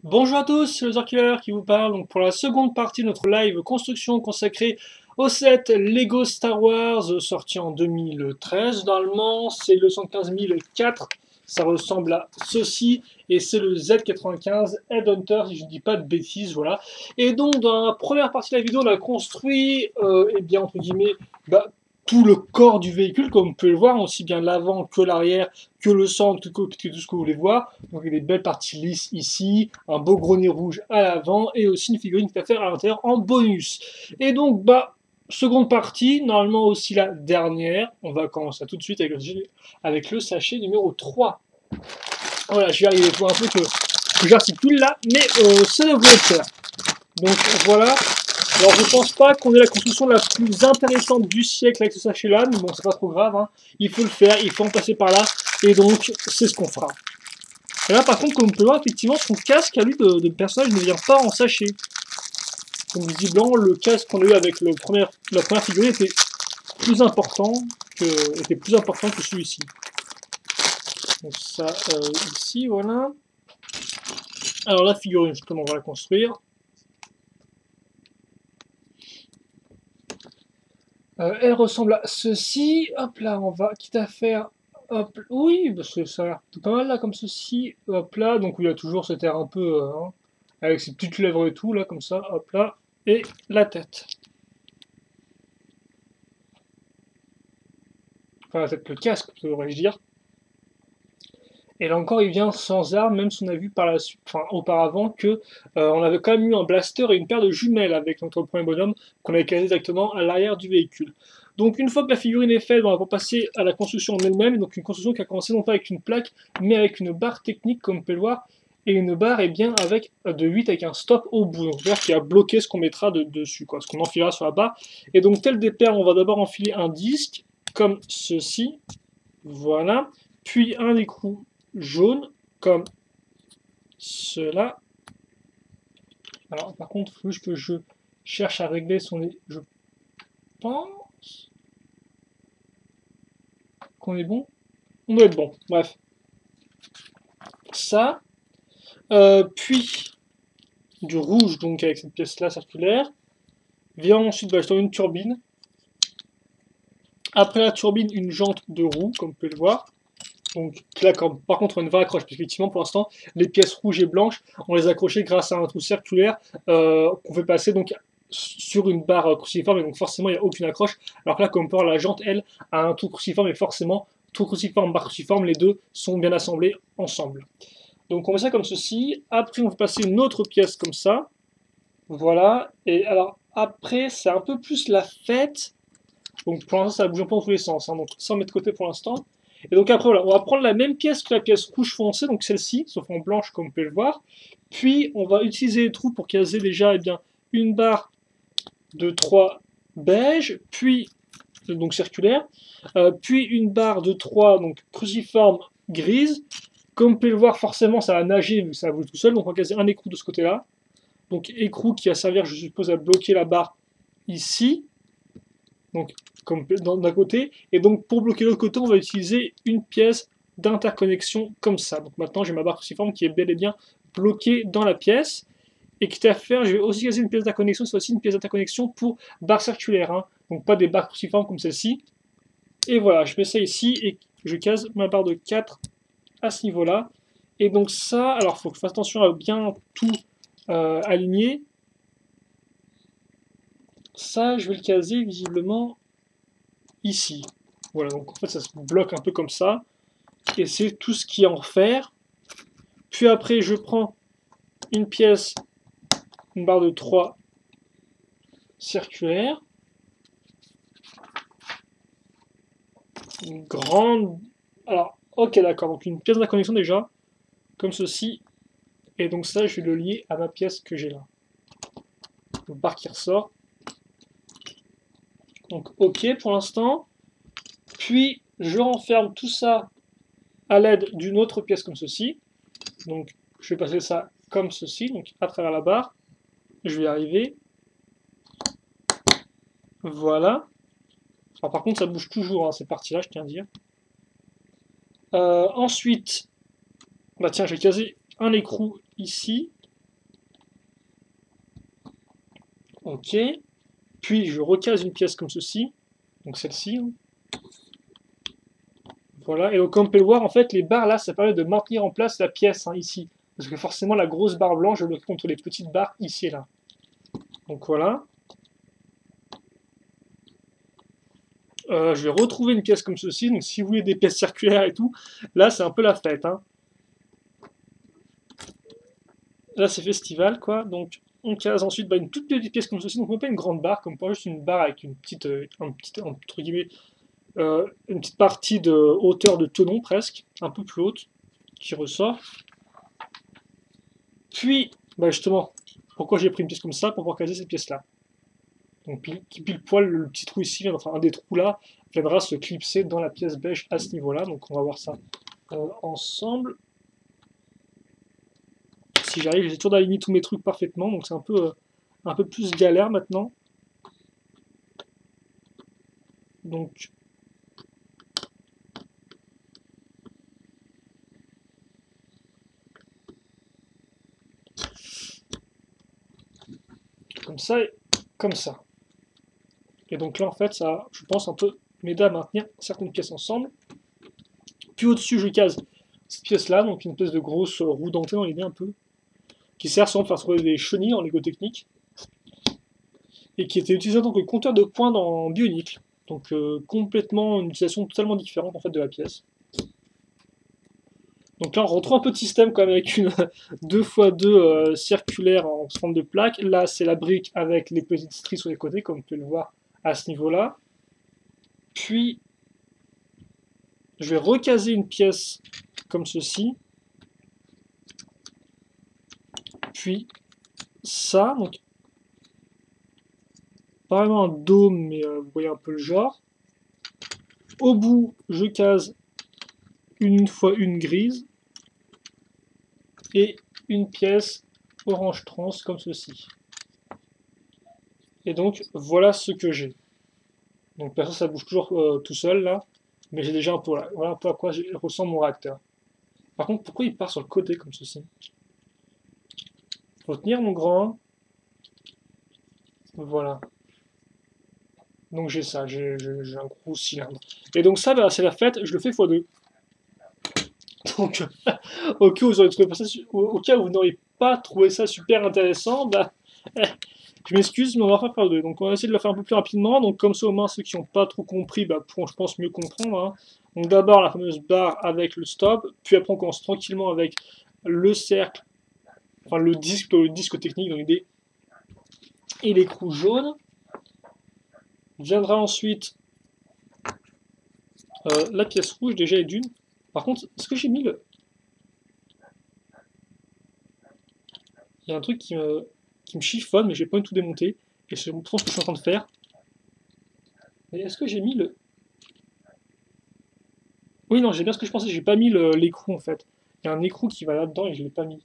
Bonjour à tous, c'est le Zorkiller qui vous parle. Donc pour la seconde partie de notre live construction consacrée au set Lego Star Wars sorti en 2013. Normalement, c'est le 115004. Ça ressemble à ceci et c'est le Z95 Headhunter si je ne dis pas de bêtises, voilà. Et donc dans la première partie de la vidéo, on a construit, eh bien entre guillemets, tout le corps du véhicule, comme vous pouvez le voir, aussi bien l'avant que l'arrière, que le centre, tout ce que vous voulez voir. Donc il y a des belles parties lisses ici, un beau gros nez rouge à l'avant, et aussi une figurine qui à faire à l'intérieur en bonus. Et donc, seconde partie, normalement aussi la dernière. On va commencer tout de suite avec le sachet numéro 3. Voilà, je vais arriver, il faut un peu que j'articule là, mais ça devrait le faire. Donc voilà. Alors je pense pas qu'on ait la construction la plus intéressante du siècle avec ce sachet là, mais bon c'est pas trop grave, hein. Il faut le faire, il faut en passer par là, et donc c'est ce qu'on fera. Et là par contre comme on peut voir effectivement son casque à lui de personnage ne vient pas en sachet. Donc visiblement le casque qu'on a eu avec la première figurine était plus important que celui-ci. Donc ça ici voilà. Alors la figurine justement on va la construire. Elle ressemble à ceci. Hop là, on va, quitte à faire. Hop, oui, parce que ça a l'air pas mal là, comme ceci. Hop là, donc il y a toujours cet air un peu. Avec ses petites lèvres et tout, là, comme ça. Hop là. Et la tête. Enfin, la tête, le casque, devrais-je dire. Et là encore, il vient sans arme, même si on a vu par la suite, enfin, auparavant que on avait quand même eu un blaster et une paire de jumelles avec notre premier bonhomme qu'on avait casé exactement à l'arrière du véhicule. Donc une fois que la figurine est faite, on va passer à la construction en elle-même, donc une construction qui a commencé non pas avec une plaque, mais avec une barre technique comme on peut le voir, et une barre est bien avec de 8 avec un stop au bout, donc c'est-à-dire qui a bloqué ce qu'on mettra dessus, quoi, ce qu'on enfilera sur la barre. Et donc tel des paires, on va d'abord enfiler un disque, comme ceci, voilà, puis un écrou jaune comme cela. Alors par contre, il faut que je cherche à régler son... Je pense qu'on est bon. On doit être bon, bref. Ça. Puis du rouge donc avec cette pièce là circulaire. Vient ensuite une turbine. Après la turbine, une jante de roue, comme vous pouvez le voir. Donc là, par contre, on a une vraie accroche, puisqu'effectivement, pour l'instant, les pièces rouges et blanches, on les a accrochées grâce à un trou circulaire qu'on fait passer donc sur une barre cruciforme, et donc forcément, il n'y a aucune accroche. Alors que là, comme on peut voir, la jante, elle, a un trou cruciforme, et forcément, trou cruciforme, barre cruciforme, les deux sont bien assemblés ensemble. Donc on met ça comme ceci. Après, on fait passer une autre pièce comme ça. Voilà. Et alors, après, c'est un peu plus la fête. Donc pour l'instant, ça bouge un peu dans tous les sens, hein, donc ça on met de côté pour l'instant. Et donc après, voilà, on va prendre la même pièce que la pièce rouge foncée, donc celle-ci, sauf en blanche comme vous pouvez le voir. Puis on va utiliser les trous pour caser déjà une barre de 3 beige, puis donc circulaire, puis une barre de 3 donc cruciforme grise. Comme vous pouvez le voir, forcément ça va nager, mais ça bouge tout seul, donc on va caser un écrou de ce côté-là. Donc écrou qui va servir, je suppose, à bloquer la barre ici. Donc comme d'un côté, et donc pour bloquer l'autre côté, on va utiliser une pièce d'interconnexion comme ça. Donc maintenant, j'ai ma barre cruciforme qui est bel et bien bloquée dans la pièce, et quitte à faire, je vais aussi caser une pièce d'interconnexion, c'est aussi une pièce d'interconnexion pour barre circulaire, hein. Donc pas des barres cruciformes comme celle-ci. Et voilà, je mets ça ici, et je case ma barre de 4 à ce niveau-là. Et donc ça, alors il faut que je fasse attention à bien tout aligner. Ça, je vais le caser visiblement ici. Voilà, donc en fait ça se bloque un peu comme ça. Et c'est tout ce qui est en fer. Puis après je prends une pièce, une barre de 3 circulaire. Une grande... Alors, ok d'accord, donc une pièce d'interconnexion déjà, comme ceci. Et donc ça je vais le lier à ma pièce que j'ai là. Donc barre qui ressort. Donc ok pour l'instant. Puis je renferme tout ça à l'aide d'une autre pièce comme ceci. Donc je vais passer ça comme ceci, donc à travers la barre. Je vais y arriver. Voilà. Alors, par contre, ça bouge toujours, hein, ces parties-là, je tiens à dire. Ensuite, bah tiens, je vais caser un écrou ici. Ok. Puis je recase une pièce comme ceci. Donc celle-ci. Hein. Voilà. Et donc comme on peut le voir, en fait, les barres là, ça permet de maintenir en place la pièce hein, ici. Parce que forcément, la grosse barre blanche, je bloque contre les petites barres ici et là. Donc voilà. Je vais retrouver une pièce comme ceci. Donc si vous voulez des pièces circulaires et tout, là c'est un peu la fête. Hein. Là c'est festival quoi. Donc on case ensuite une toute petite pièce comme ceci. Donc même pas une grande barre, comme pas juste une barre avec une petite, entre guillemets, une petite partie de hauteur de tenon presque, un peu plus haute, qui ressort. Puis, justement, pourquoi j'ai pris une pièce comme ça? Pour pouvoir caser cette pièce-là. Donc pile poil, le petit trou ici, enfin un des trous là, viendra se clipser dans la pièce beige à ce niveau-là. Donc on va voir ça ensemble. Si j'arrive, j'ai toujours d'aligner tous mes trucs parfaitement, donc c'est un peu plus galère maintenant. Donc comme ça et comme ça. Et donc là en fait ça, je pense, un peu m'aider à maintenir certaines pièces ensemble. Puis au-dessus je case cette pièce-là, donc une espèce de grosse roue dentée dans l'idée un peu, qui sert souvent pour faire trouver des chenilles en Lego Technique, et qui était utilisé en tant que compteur de points dans Bionicle. Donc complètement une utilisation totalement différente en fait de la pièce. Donc là on retrouve un peu de système quand même avec une 2x2 circulaire en forme de plaque. Là c'est la brique avec les petites stries sur les côtés comme vous pouvez le voir à ce niveau-là. Puis je vais recaser une pièce comme ceci. Puis ça, donc pas vraiment un dôme, mais vous voyez un peu le genre. Au bout, je case une fois une grise et une pièce orange trans comme ceci. Et donc voilà ce que j'ai. Donc perso ça bouge toujours tout seul là, mais j'ai déjà un peu là. Voilà un peu à quoi ressemble mon réacteur. Par contre, pourquoi il part sur le côté comme ceci? Faut tenir mon grand 1. Voilà. Donc j'ai ça, j'ai un gros cylindre. Et donc ça, c'est la fête, je le fais x2. Donc, au cas où vous n'auriez pas trouvé ça super intéressant, je m'excuse, mais on va faire par deux. Donc on va essayer de le faire un peu plus rapidement. Donc comme ça, au moins, ceux qui n'ont pas trop compris pourront, je pense, mieux comprendre. Hein. Donc d'abord la fameuse barre avec le stop, puis après on commence tranquillement avec le cercle, enfin le disque technique dans l'idée, et l'écrou jaune. Viendra ensuite la pièce rouge déjà et d'une. Par contre, est-ce que j'ai mis le... Il y a un truc qui me chiffonne, mais j'ai pas du tout démonté. Et je pense que je suis en train de faire. Mais est-ce que j'ai mis le... Oui, non, j'ai bien ce que je pensais, j'ai pas mis l'écrou en fait. Il y a un écrou qui va là-dedans et je l'ai pas mis.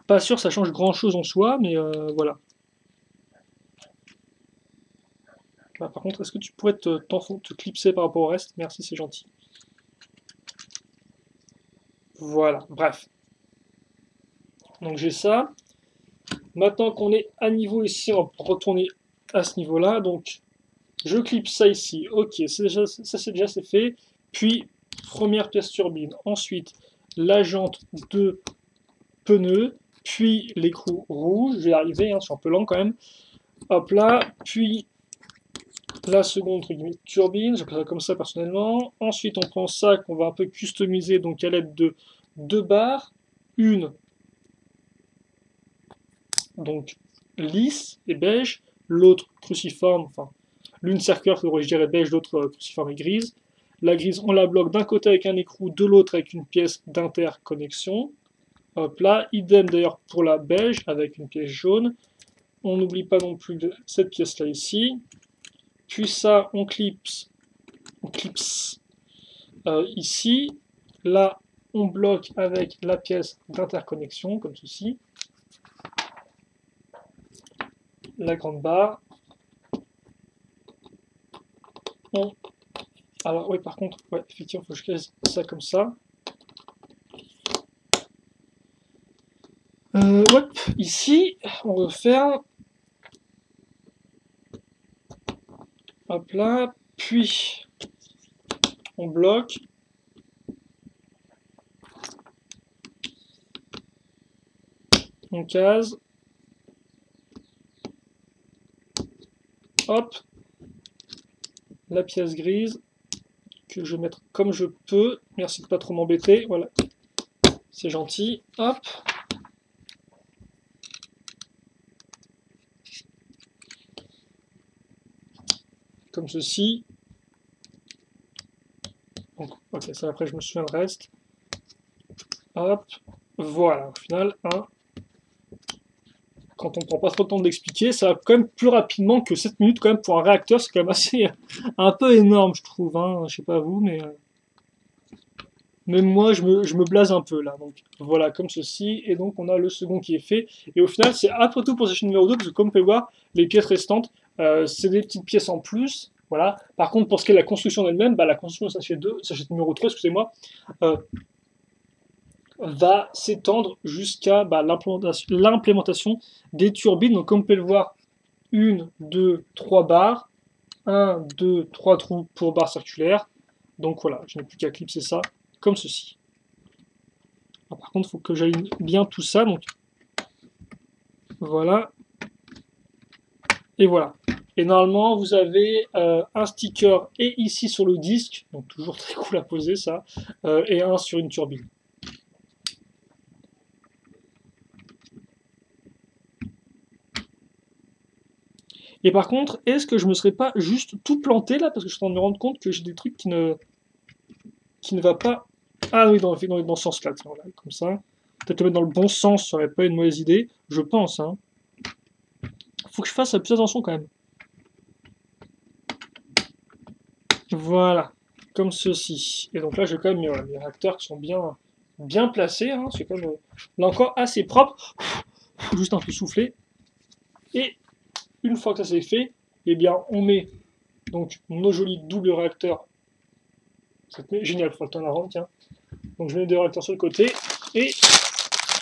Pas sûr, ça change grand chose en soi, mais voilà. Par contre, est-ce que tu pourrais te clipser par rapport au reste? Merci, c'est gentil. Voilà, bref. Donc j'ai ça. Maintenant qu'on est à niveau ici, on va retourner à ce niveau-là. Donc je clipse ça ici. Ok, ça c'est déjà fait. Puis première pièce turbine. Ensuite la jante de pneu. Puis l'écrou rouge. Je vais y arriver, hein, c'est un peu lent quand même. Hop là. Puis la seconde turbine. J'appelle ça comme ça personnellement. Ensuite on prend ça qu'on va un peu customiser donc à l'aide de deux barres. Une donc lisse et beige, l'autre cruciforme, enfin l'une circulaire, je dirais beige, l'autre cruciforme et grise. La grise, on la bloque d'un côté avec un écrou, de l'autre avec une pièce d'interconnexion. Hop là, idem d'ailleurs pour la beige avec une pièce jaune. On n'oublie pas non plus de cette pièce là ici. Puis ça, on clipse ici. Là, on bloque avec la pièce d'interconnexion, comme ceci. La grande barre. Alors oui, par contre, ouais, effectivement, il faut que je casse ça comme ça. Ouais, ici, on referme. Hop là, puis on bloque. On case. Hop. La pièce grise que je vais mettre comme je peux. Merci de pas trop m'embêter. Voilà. C'est gentil. Hop. Comme ceci. Donc, ok, ça après je me souviens le reste. Hop. Voilà. Au final, quand on prend pas trop le temps de l'expliquer, ça va quand même plus rapidement que 7 minutes quand même pour un réacteur, c'est quand même assez un peu énorme je trouve, hein. Je sais pas vous, mais même moi je me blase un peu là. Donc voilà, comme ceci, et donc on a le second qui est fait, et au final c'est à peu tout pour session numéro 2, parce que comme vous pouvez voir, les pièces restantes, c'est des petites pièces en plus, voilà. Par contre pour ce qui est de la construction elle-même, bah, la construction de sachet numéro 3, excusez-moi, va s'étendre jusqu'à bah, l'implémentation des turbines. Donc comme vous pouvez le voir, 1, 2, 3 barres, 1, 2, 3 trous pour barre circulaire. Donc voilà, je n'ai plus qu'à clipser ça comme ceci. Alors, par contre, il faut que j'aligne bien tout ça. Donc voilà. Et voilà. Et normalement, vous avez un sticker et ici sur le disque, donc toujours très cool à poser ça, et un sur une turbine. Et par contre, est-ce que je me serais pas juste tout planté là, parce que je suis en train de me rendre compte que j'ai des trucs qui ne va pas. Ah oui, dans ce sens-là, voilà, comme ça. Peut-être le mettre dans le bon sens, ça serait pas une mauvaise idée, je pense. Hein. Faut que je fasse plus attention quand même. Voilà, comme ceci. Et donc là, j'ai quand même voilà, mes réacteurs qui sont bien placés. Hein. C'est quand même là encore assez propre. Juste un peu soufflé. Et une fois que ça c'est fait, eh bien, on met donc nos jolis doubles réacteurs. C'est génial pour le temps à rendre, tiens. Donc je mets deux réacteurs sur le côté et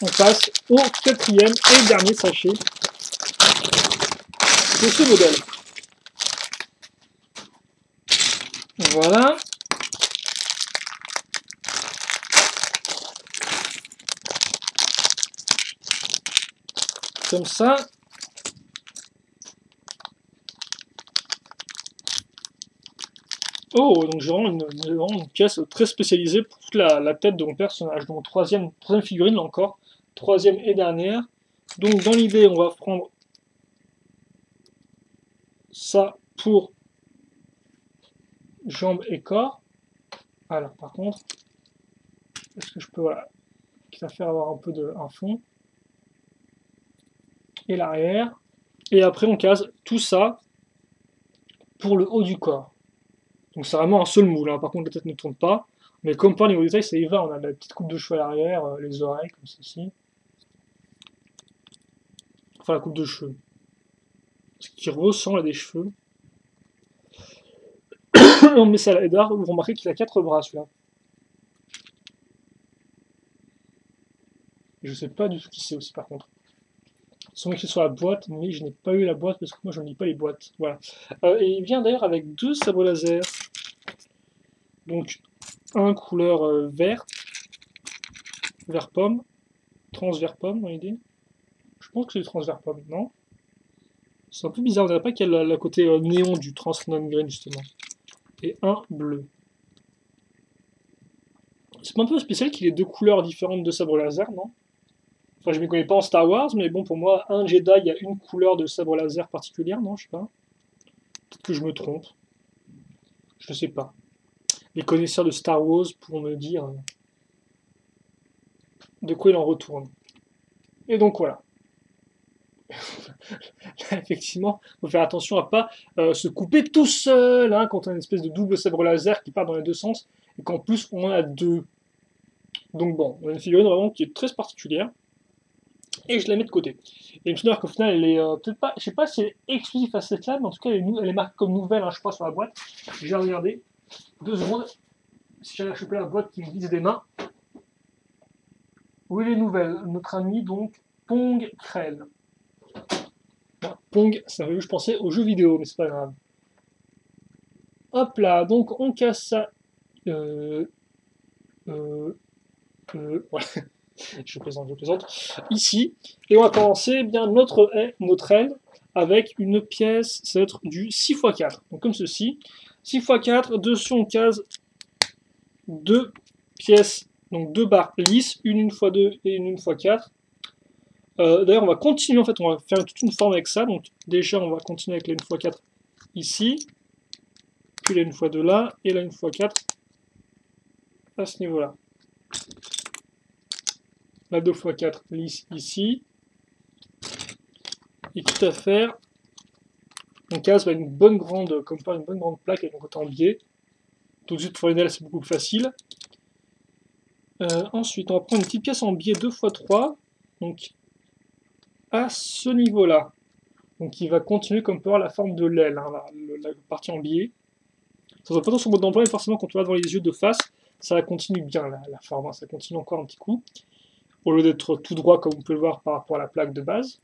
on passe au quatrième et dernier sachet de ce modèle. Voilà. Comme ça. Oh, donc j'ai vraiment une pièce très spécialisée pour toute la tête de mon personnage. Donc troisième figurine, là encore. Troisième et dernière. Donc dans l'idée, on va prendre ça pour jambes et corps. Alors par contre, est-ce que je peux, voilà, quitte à faire avoir un peu un fond. Et l'arrière. Et après on case tout ça pour le haut du corps. Donc c'est vraiment un seul moule, hein. Par contre la tête ne tourne pas. Mais comme pas au niveau détail, ça y va. On a la petite coupe de cheveux à l'arrière, les oreilles comme ceci. Enfin la coupe de cheveux. Ce qui ressemble à des cheveux. On met ça à l'Edar, vous remarquez qu'il a 4 bras celui-là. Je sais pas du tout qui c'est aussi par contre. Ils sont écrits sur la boîte, mais je n'ai pas eu la boîte parce que moi je ne lis pas les boîtes. Voilà. Et il vient d'ailleurs avec 2 sabots laser. Donc un couleur vert pomme, transvert pomme dans l'idée. Je pense que c'est du transvert pomme, non? C'est un peu bizarre, on dirait pas qu'il y a le côté néon du Transneon Green justement. Et un bleu. C'est un peu spécial qu'il ait 2 couleurs différentes de sabre laser, non? Enfin, je ne m'y connais pas en Star Wars, mais bon, pour moi, un Jedi, il y a une couleur de sabre laser particulière, non? Je sais pas. Peut-être que je me trompe. Je sais pas. Les connaisseurs de Star Wars pourront me dire de quoi il en retourne. Et donc voilà. Là, effectivement, il faut faire attention à pas se couper tout seul, hein, quand on a une espèce de double sabre laser qui part dans les deux sens, et qu'en plus on en a 2. Donc bon, on a une figurine vraiment qui est très particulière, et je la mets de côté. Et je me souviens qu'au final, elle est peut-être pas, je sais pas si elle est exclusive à cette là, mais en tout cas, elle est marquée comme nouvelle, hein, je crois, sur la boîte. Je vais regarder 2 secondes, si j'arrive à choper la boîte qui me glisse des mains. Oui, les nouvelles. Notre ami, donc, Pong Krell. Pong, ça veut je pensais aux jeux vidéo, mais c'est pas grave. Hop là, donc on casse ça. Voilà. Je plaisante, je plaisante. Ici, et on va commencer bien notre aile avec une pièce, ça va être du 6x4. Donc comme ceci. 6x4, dessus on case deux pièces, donc deux barres lisses, une x2 et une x4. D'ailleurs, on va continuer, en fait, on va faire toute une forme avec ça. Donc déjà, on va continuer avec la 1x4 ici, puis la 1x2 là, et la 1x4 à ce niveau-là. La 2x4 lisse ici. Et quitte à faire, on case une bonne grande, comme pas une bonne grande plaque avec un côté en biais. Tout de suite pour une aile, c'est beaucoup plus facile. Ensuite, on va prendre une petite pièce en biais 2x3, donc à ce niveau-là. Donc il va continuer comme peut avoir la forme de l'aile, hein, la partie en biais. Ça ne va pas dans son mode d'emploi, mais forcément quand on va devant les yeux de face, ça continue bien la forme, hein, ça continue encore un petit coup, au lieu d'être tout droit comme vous pouvez le voir par rapport à la plaque de base.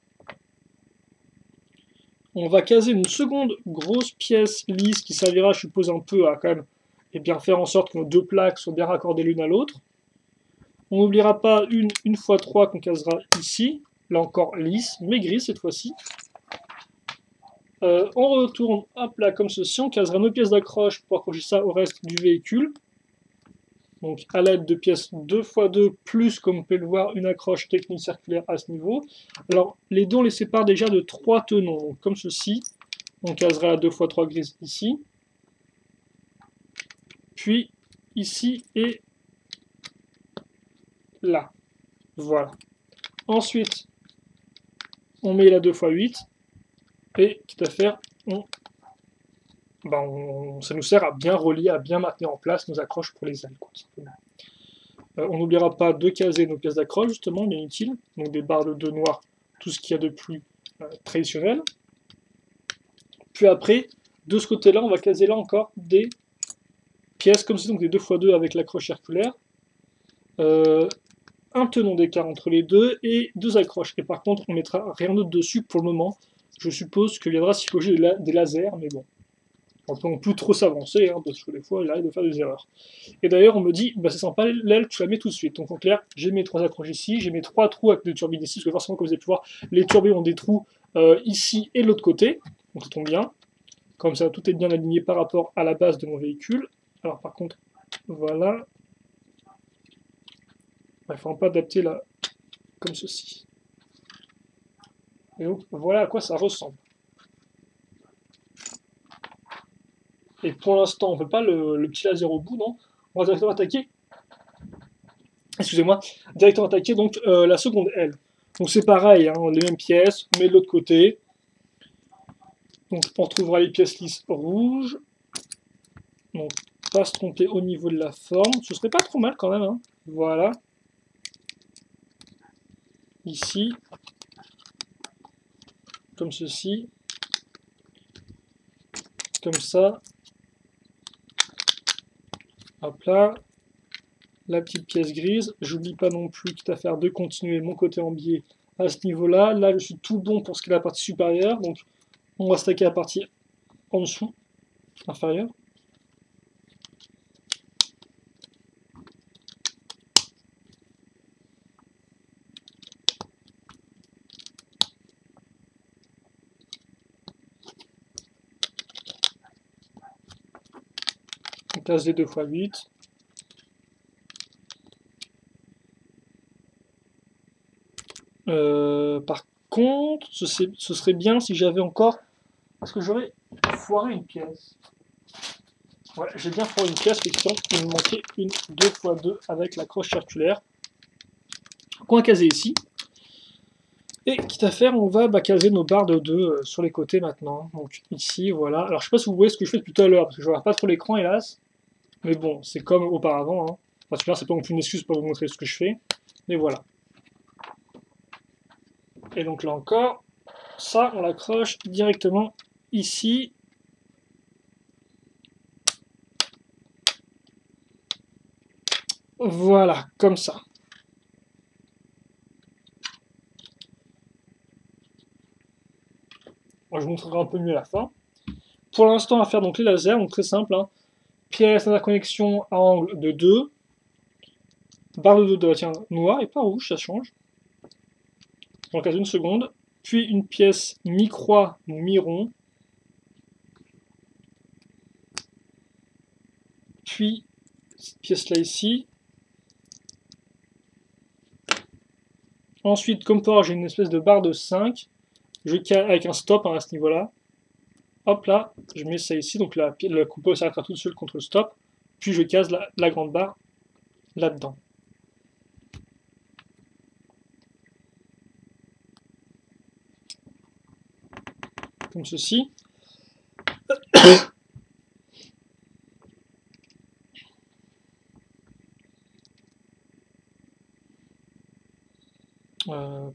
On va caser une seconde grosse pièce lisse qui servira, je suppose, un peu à quand même et bien faire en sorte que nos deux plaques soient bien raccordées l'une à l'autre. On n'oubliera pas une x3 qu'on casera ici, là encore lisse, mais grise cette fois-ci. On retourne hop là comme ceci, on casera nos pièces d'accroche pour accrocher ça au reste du véhicule. Donc à l'aide de pièces 2x2 plus, comme vous pouvez le voir, une accroche technique circulaire à ce niveau. Alors les deux on les sépare déjà de 3 tenons, donc, comme ceci. On casera la 2x3 grise ici. Puis ici et là. Voilà. Ensuite, on met la 2x8. Et quitte à faire, ça nous sert à bien relier, à bien maintenir en place nos accroches pour les ailes. On n'oubliera pas de caser nos pièces d'accroche, justement, bien utile. Donc des barres de 2 noirs, tout ce qu'il y a de plus traditionnel. Puis après, de ce côté-là, on va caser là encore des pièces comme ceci, donc des 2x2 avec l'accroche circulaire. Un tenon d'écart entre les deux et deux accroches. Et par contre, on mettra rien d'autre dessus pour le moment. Je suppose qu'il viendra s'y loger des lasers, mais bon. On peut plus trop s'avancer, hein, parce que des fois, il arrive de faire des erreurs. Et d'ailleurs, on me dit, bah c'est sympa, l'aile, tu la mets tout de suite. Donc en clair, j'ai mes 3 accroches ici, j'ai mes 3 trous avec des turbines ici, parce que forcément, comme vous avez pu voir, les turbines ont des trous ici et de l'autre côté. Donc ça tombe bien. Comme ça, tout est bien aligné par rapport à la base de mon véhicule. Alors par contre, voilà. Il ne faut pas adapter là, comme ceci. Et donc, voilà à quoi ça ressemble. Et pour l'instant, on ne fait pas le petit laser au bout, non? On va directement attaquer. Excusez-moi. Directement attaquer donc la seconde aile. Donc c'est pareil, hein, les mêmes pièces, mais de l'autre côté. Donc on retrouvera les pièces lisses rouges. Donc pas se tromper au niveau de la forme. Ce serait pas trop mal quand même. Hein. Voilà. Ici. Comme ceci. Comme ça. Hop là. La petite pièce grise. J'oublie pas non plus, quitte à faire, de continuer mon côté en biais à ce niveau-là. Là, je suis tout bon pour ce qui est la partie supérieure. Donc, on va stacker la partie en dessous, inférieure. On casse les 2x8. Par contre, ce serait bien si j'avais encore... Parce que j'aurais foiré une pièce. Voilà, j'ai bien foiré une pièce, effectivement, il me manquait une 2x2 avec la croche circulaire. Qu'on va caser ici. Et quitte à faire, on va caser nos barres de 2 sur les côtés maintenant. Donc ici, voilà. Alors je sais pas si vous voyez ce que je fais depuis tout à l'heure, parce que je ne vois pas trop l'écran, hélas. Mais bon, c'est comme auparavant. Hein. Enfin, c'est pas non plus une excuse pour vous montrer ce que je fais. Mais voilà. Et donc là encore, ça, on l'accroche directement ici. Voilà, comme ça. je vous montrerai un peu mieux à la fin. Pour l'instant, on va faire donc les lasers, donc très simple. Hein. Pièce d'interconnexion à angle de 2. Barre de 2, tiens, noir et pas rouge, ça change. Donc à une seconde. Puis une pièce mi-croix, mi-rond. Puis cette pièce-là ici. Ensuite, comme port, j'ai une espèce de barre de 5. Je cale avec un stop hein, à ce niveau-là. Hop là, je mets ça ici. Donc la coupeuse s'arrêtera toute seule contre le stop. Puis je case la grande barre là-dedans. Comme ceci.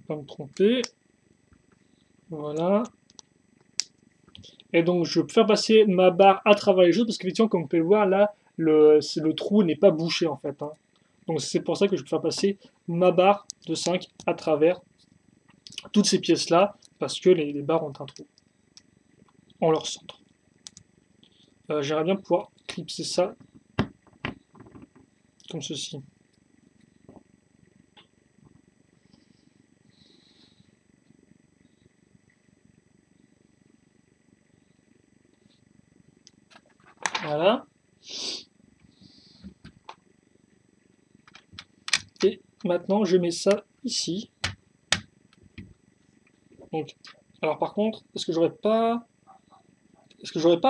Pas me tromper. Voilà. Et donc je peux faire passer ma barre à travers les choses parce qu'effectivement, comme vous pouvez le voir, là, le trou n'est pas bouché en fait. Hein. Donc c'est pour ça que je peux faire passer ma barre de 5 à travers toutes ces pièces-là parce que les barres ont un trou en leur centre. J'aimerais bien pouvoir clipser ça comme ceci. Voilà. Et maintenant, je mets ça ici. Donc, alors par contre, est-ce que j'aurais pas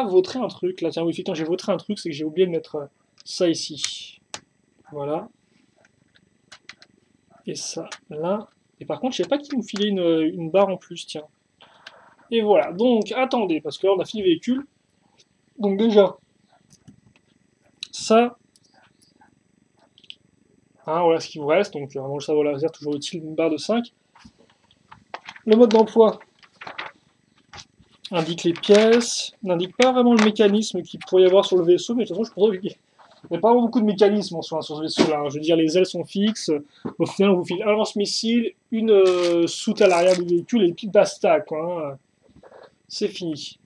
vautré un truc là? Tiens, oui, effectivement, j'ai vautré un truc, c'est que j'ai oublié de mettre ça ici. Voilà. Et ça là. Et par contre, je sais pas qui nous filait une barre en plus, tiens. Et voilà. Donc, attendez, parce que là, on a fini le véhicule. Donc déjà, ça, hein, voilà ce qui vous reste. Donc, vraiment, le sabre laser, toujours utile, une barre de 5. Le mode d'emploi indique les pièces, n'indique pas vraiment le mécanisme qu'il pourrait y avoir sur le vaisseau, mais de toute façon, je pense qu'il n'y a pas vraiment beaucoup de mécanismes en soi sur ce vaisseau-là. Hein. Je veux dire, les ailes sont fixes. Au final, on vous file un lance-missile, une soute à l'arrière du véhicule et puis basta, quoi. Hein. C'est fini.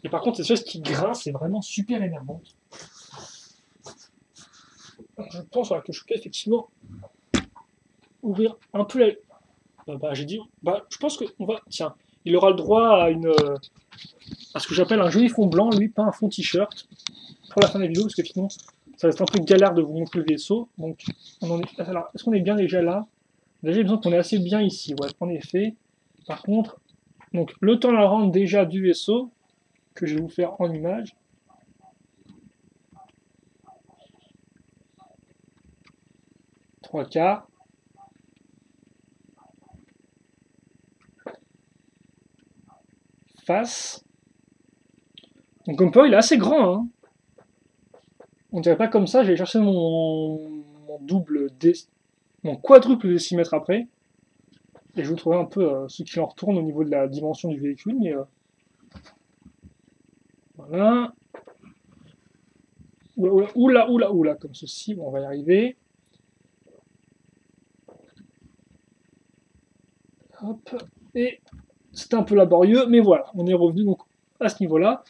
Et par contre, cette chose qui grince est vraiment super énervante. Je pense voilà, que je peux effectivement ouvrir un peu la... j'ai dit... je pense qu'on va... Tiens, il aura le droit à ce que j'appelle un joli fond blanc, lui, pas un fond t-shirt, pour la fin de la vidéo, parce que sinon, ça va être un peu galère de vous montrer le vaisseau. Donc, alors, est-ce qu'on est bien déjà là? Déjà, il me semble qu'on est assez bien ici, ouais, en effet. Par contre, donc, le temps la rendre déjà du vaisseau, que je vais vous faire en image. Trois quarts. Face. Donc comme peut, il est assez grand. Hein. On dirait pas comme ça, j'ai cherché mon quadruple décimètre après. Et je vous trouverai un peu ce qui en retourne au niveau de la dimension du véhicule. Mais voilà. Oula, comme ceci. Bon, on va y arriver. Hop. Et c'était un peu laborieux, mais voilà, on est revenu donc à ce niveau-là.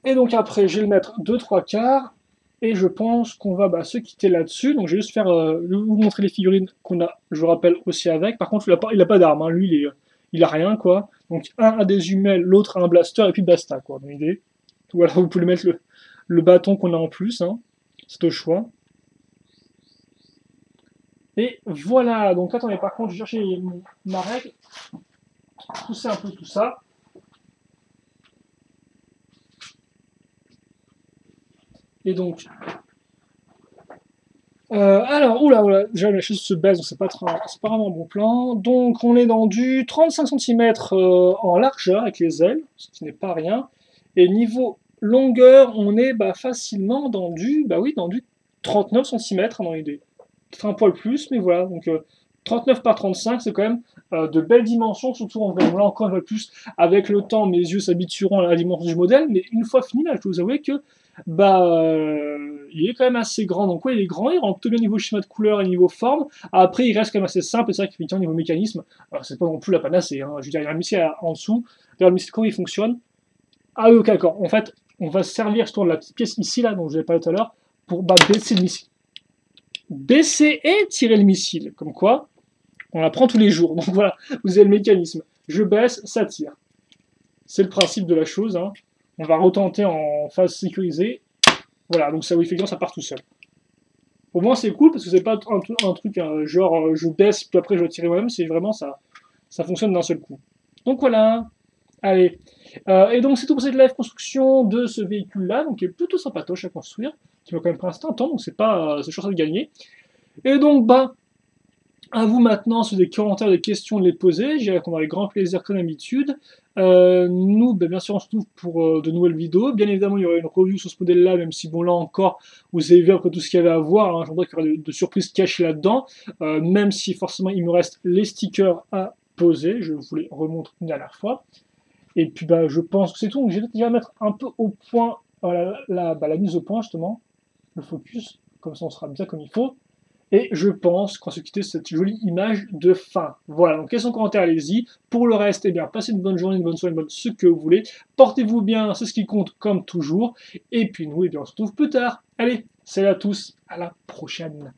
Et donc après, je vais le mettre 2-3 quarts. Et je pense qu'on va se quitter là-dessus. Donc je vais juste faire, vous montrer les figurines qu'on a, je vous rappelle, aussi avec. Par contre, il a pas d'arme, hein. Lui, il a rien, quoi. Donc un a des jumelles, l'autre a un blaster, et puis basta, quoi. Dans l'idée. Voilà, vous pouvez mettre le bâton qu'on a en plus, hein. C'est au choix. Et voilà, donc attendez, par contre, je vais chercher ma règle. Pousser un peu tout ça. Et donc, alors, oula, déjà la chaise se baisse, donc c'est pas vraiment un bon plan. Donc on est dans du 35 cm en largeur avec les ailes, ce qui n'est pas rien. Et niveau longueur, on est facilement dans du 39 cm dans l'idée. Peut-être un poil plus, mais voilà. Donc 39 par 35, c'est quand même de belles dimensions, surtout en vrai. Là encore une fois plus, avec le temps, mes yeux s'habitueront à la dimension du modèle, mais une fois fini, là, je peux vous avouer que il est quand même assez grand. Donc ouais, il est grand, il rend plutôt bien niveau schéma de couleur et niveau forme. Après, il reste quand même assez simple, et c'est vrai qu'effectivement, niveau mécanisme, c'est pas non plus la panacée. Hein. Je veux dire, il y a un missile en dessous. D'ailleurs, le missile, comment il fonctionne? Ah oui, ok, d'accord. En fait, on va se servir justement de la petite pièce ici, là, dont je vous ai parlé tout à l'heure, pour baisser le missile. Baisser et tirer le missile. Comme quoi, on l'apprend tous les jours. Donc voilà, vous avez le mécanisme. Je baisse, ça tire. C'est le principe de la chose. Hein. On va retenter en phase sécurisée. Voilà, donc ça, oui, effectivement, ça part tout seul. Au moins, c'est cool parce que c'est pas un truc genre je baisse puis après je vais tirer moi-même. C'est vraiment ça fonctionne d'un seul coup. Donc voilà. Allez. Et donc c'est tout pour cette live construction de ce véhicule-là, donc qui est plutôt sympatoche à construire, qui m'a quand même pris un certain temps, donc c'est chance de gagner. Et donc à vous maintenant, sur des commentaires, des questions, de les poser. J'y répondrai avec grand plaisir comme d'habitude. Nous, bien sûr, on se retrouve pour de nouvelles vidéos. Bien évidemment, il y aura une review sur ce modèle-là, même si, bon, là encore, vous avez vu après tout ce qu'il y avait à voir. Hein, j'en qu'il y aura de surprises cachées là-dedans. Même si, forcément, il me reste les stickers à poser. Je vous les remontre une dernière fois. Et puis, je pense que c'est tout. Donc, je vais déjà mettre un peu au point la mise au point, justement, le focus. Comme ça, on sera bien comme il faut. Et je pense qu'on se quitter cette jolie image de fin. Voilà, donc questions, commentaires, allez-y. Pour le reste, eh bien, passez une bonne journée, une bonne soirée, une bonne ce que vous voulez. Portez-vous bien, c'est ce qui compte comme toujours. Et puis nous, eh bien, on se retrouve plus tard. Allez, salut à tous, à la prochaine.